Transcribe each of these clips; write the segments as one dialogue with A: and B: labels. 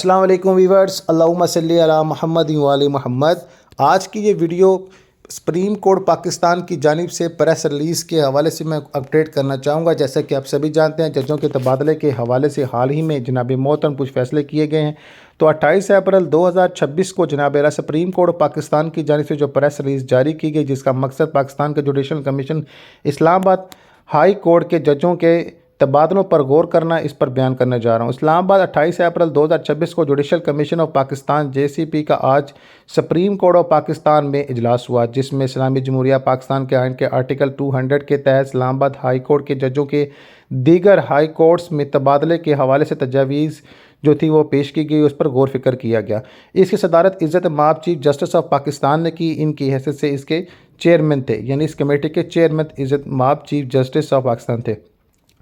A: السلام علیکم ویورز، اللہم صلی علی محمد و علی محمد۔ آج کی یہ ویڈیو سپریم کورٹ پاکستان کی جانب سے پریس ریلیز کے حوالے سے میں اپڈیٹ کرنا چاہوں گا۔ جیسا کہ آپ سبھی جانتے ہیں، ججوں کے تبادلے کے حوالے سے حال ہی میں جناب محترم کچھ فیصلے کیے گئے ہیں۔ تو 28 اپریل 2026 کو جناب سپریم کورٹ پاکستان کی جانب سے جو پریس ریلیز جاری کی گئی، جس کا مقصد پاکستان کے جوڈیشل کمیشن اسلام آباد ہائی کورٹ کے ججوں کے تبادلوں پر غور کرنا، اس پر بیان کرنے جا رہا ہوں۔ اسلام آباد 28 اپریل 2026 کو judicial commission of Pakistan JCP کا آج سپریم کورٹ آف پاکستان میں اجلاس ہوا، جس میں اسلامی جمہوریہ پاکستان کے آئین کے آرٹیکل 200 کے تحت اسلام آباد ہائی کورٹ کے ججوں کے دیگر ہائی کورٹس میں تبادلے کے حوالے سے تجاویز جو تھی وہ پیش کی گئی، اس پر غور فکر کیا گیا۔ اس کی صدارت عزت مآب چیف جسٹس آف پاکستان نے کی۔ ان کی حیثیت سے اس کے چیئرمین تھے، یعنی اس کمیٹی کے چیئرمین عزت مآب چیف جسٹس آف پاکستان تھے۔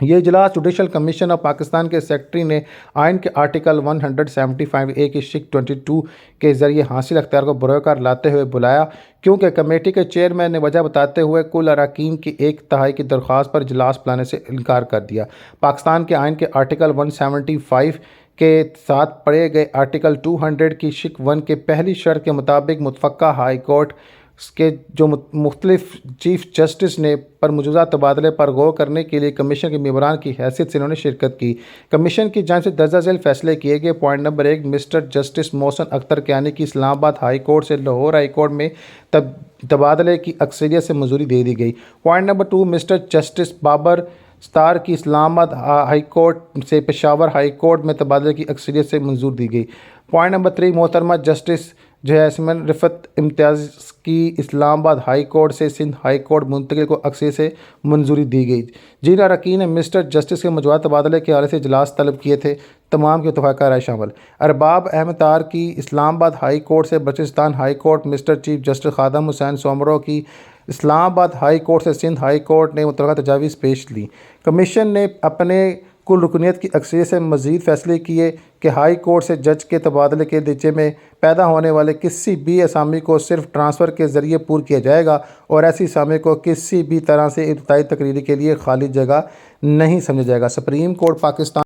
A: یہ اجلاس جوڈیشل کمیشن آف پاکستان کے سیکرٹری نے آئین کے آرٹیکل 175A کی شق 22 کے ذریعے حاصل اختیار کو بروئے کار لاتے ہوئے بلایا، کیونکہ کمیٹی کے چیئرمین نے وجہ بتاتے ہوئے کل اراکین کی 1/3 کی درخواست پر اجلاس بلانے سے انکار کر دیا۔ پاکستان کے آئین کے آرٹیکل 175 کے ساتھ پڑھے گئے آرٹیکل 200 کی شق 1 کے پہلی شرط کے مطابق متفقہ ہائی کورٹ کے جو مختلف چیف جسٹس نے پر موجودہ تبادلے پر غور کرنے کے لیے کمیشن کے ممبران کی حیثیت سے انہوں نے شرکت کی۔ کمیشن کی جانب سے درجہ ذیل فیصلے کیے گئے۔ Point number 1، mister justice Mohsin Akhtar Kayani کی اسلام آباد ہائی کورٹ سے لاہور ہائی کورٹ میں تبادلے کی اکثریت سے منظوری دے دی گئی۔ Point number 2، mister justice Babar Sattar کی اسلام آباد ہائی کورٹ سے پشاور ہائی کورٹ میں تبادلے کی اکثریت سے منظور دی گئی۔ پوائنٹ نمبر 3، محترمہ جسٹس جیسمین رفعت امتیاز کی اسلام آباد ہائی کورٹ سے سندھ ہائی کورٹ منتقل کو اکثریت سے منظوری دی گئی۔ جن اراکین نے مسٹر جسٹس کے موجودہ تبادلے کے حوالے سے اجلاس طلب کیے تھے، تمام کی اتفاقی رائے شامل: ارباب احمد طاہر کی اسلام آباد ہائی کورٹ سے Balochistan high court, mister chief justice Khadim Hussain Soomro کی اسلام آباد ہائی کورٹ سے سندھ ہائی کورٹ نے متعلقہ تجاویز پیش لی۔ کمیشن نے اپنے کل رکنیت کی اکثریت سے مزید فیصلے کیے کہ ہائی کورٹ سے جج کے تبادلے کے نتیجے میں پیدا ہونے والے کسی بھی اسامی کو صرف ٹرانسفر کے ذریعے پور کیا جائے گا، اور ایسی اسامی کو کسی بھی طرح سے ابتدائی تقرری کے لیے خالی جگہ نہیں سمجھا جائے گا۔ Supreme court Pakistan